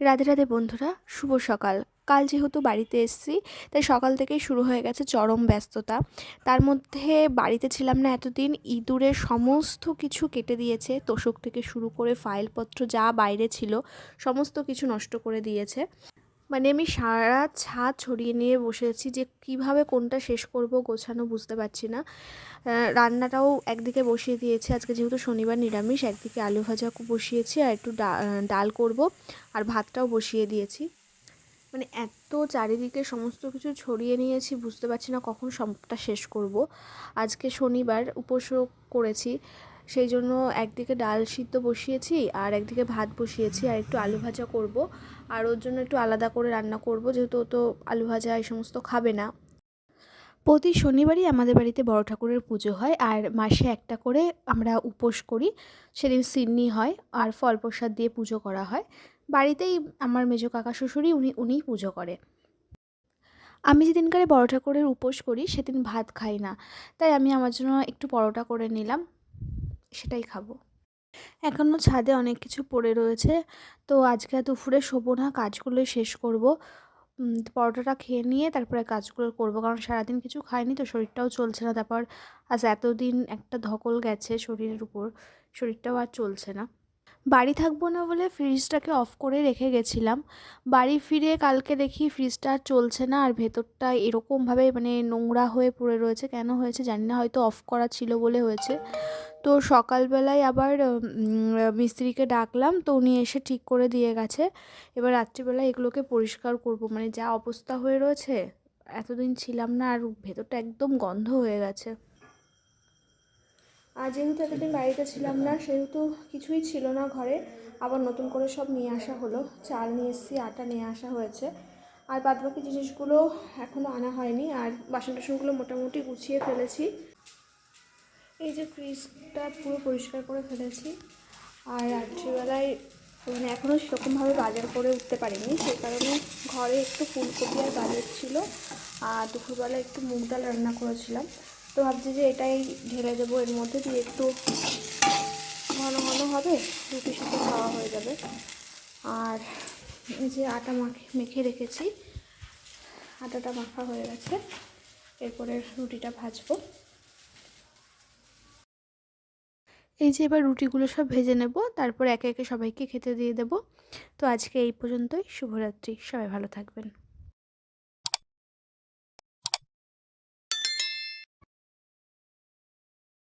রাধে রাধে বন্ধুরা, শুভ সকাল। কাল যেহেতু বাড়িতে এসেছি, তাই সকাল থেকেই শুরু হয়ে গেছে চরম ব্যস্ততা। তার মধ্যে বাড়িতে ছিলাম না এতদিন, ইঁদুরের সমস্ত কিছু কেটে দিয়েছে, তোশক থেকে শুরু করে ফাইলপত্র যা বাইরে ছিল সমস্ত কিছু নষ্ট করে দিয়েছে। মানে আমি সারা ছাদ ছড়িয়ে নিয়ে বসে আছি যে কিভাবে কোনটা শেষ করব, গোছানো বুঝতে পারছি না। রান্নাটাও একদিকে বসিয়ে দিয়েছি, আজকে যেহেতু শনিবার নিরামিষ, একদিকে আলু ভাজা বসিয়েছি আর একটু ডাল করব, আর ভাতটাও বসিয়ে দিয়েছি। মানে এত চারিদিকে সমস্ত কিছু ছড়িয়ে নিয়েছি, বুঝতে পারছি না কখন সবটা শেষ করব। আজকে শনিবার, উপোসও করেছি, সেই জন্য একদিকে ডাল সিদ্ধ বসিয়েছি আর একদিকে ভাত বসিয়েছি, আর একটু আলু ভাজা করব। আর ওর জন্য একটু আলাদা করে রান্না করব, যেহেতু ও তো আলু ভাজা এই সমস্ত খাবে না। প্রতি শনিবারই আমাদের বাড়িতে বড় ঠাকুরের পুজো হয়, আর মাসে একটা করে আমরা উপোস করি। সেদিন সিন্নি হয় আর ফল প্রসাদ দিয়ে পুজো করা হয়। বাড়িতেই আমার মেজো কাকা শ্বশুরই উনিই পুজো করে। আমি যেদিনকারে বড় ঠাকুরের উপোস করি সেদিন ভাত খাই না, তাই আমি আমার জন্য একটু পরোটা করে নিলাম, সেটাই খাবো। এখনও ছাদে অনেক কিছু পড়ে রয়েছে, তো আজকে আর দুপুরে শোবো না, কাজগুলোই শেষ করব। পরোটাটা খেয়ে নিয়ে তারপরে কাজগুলো করব, কারণ সারাদিন কিছু খাইনি তো, শরীরটাও চলছে না। তারপর আজ এতদিন একটা ধকল গেছে শরীরের উপর, শরীরটাও আর চলছে না। বাড়ি থাকবো না বলে ফ্রিজটাকে অফ করে রেখে গেছিলাম। বাড়ি ফিরে কালকে দেখি ফ্রিজটা আর চলছে না, আর ভেতরটা এরকমভাবে মানে নোংরা হয়ে পড়ে রয়েছে। কেন হয়েছে জানি না, হয়তো অফ করা ছিল বলে হয়েছে। তো সকালবেলায় আবার মিস্ত্রিকে ডাকলাম, তো উনি এসে ঠিক করে দিয়ে গেছে। এবার রাত্রিবেলায় এগুলোকে পরিষ্কার করব, মানে যা অবস্থা হয়ে রয়েছে। এতদিন ছিলাম না, আর ভেতরটা একদম গন্ধ হয়ে গেছে। আর যেহেতু এতদিন বাড়িতে ছিলাম না, সেহেতু কিছুই ছিল না ঘরে, আবার নতুন করে সব নিয়ে আসা হলো। চাল নিয়ে এসেছি, আটা নিয়ে আসা হয়েছে, আর বাদবাকি জিনিসগুলো এখনও আনা হয়নি। আর বাসন টাসনগুলো মোটামুটি গুছিয়ে ফেলেছি। এই যে ফ্রিজটা পুরো পরিষ্কার করে ফেলেছি। আর রাত্রিবেলায় মানে এখনও সেরকমভাবে বাজার করে উঠতে পারিনি, সেই কারণে ঘরে একটু ফুলকপি আর গাজর ছিল, আর দুপুরবেলা একটু মুগ ডাল রান্না করেছিলাম। তো ভাবছি যে এটাই ঢেলে দেবো, এর মধ্যে দিয়ে একটু ঘন ঘন হবে, রুটির সাথে খাওয়া হয়ে যাবে। আর এই যে আটা মেখে রেখেছি, আটাটা মাখা হয়ে গেছে, এরপরে রুটিটা ভাজবো। এই যে এবার রুটিগুলো সব ভেজে নেব, তারপর একে একে সবাইকে খেতে দিয়ে দেব। তো আজকে এই পর্যন্তই, শুভরাত্রি, সবাই ভালো থাকবেন।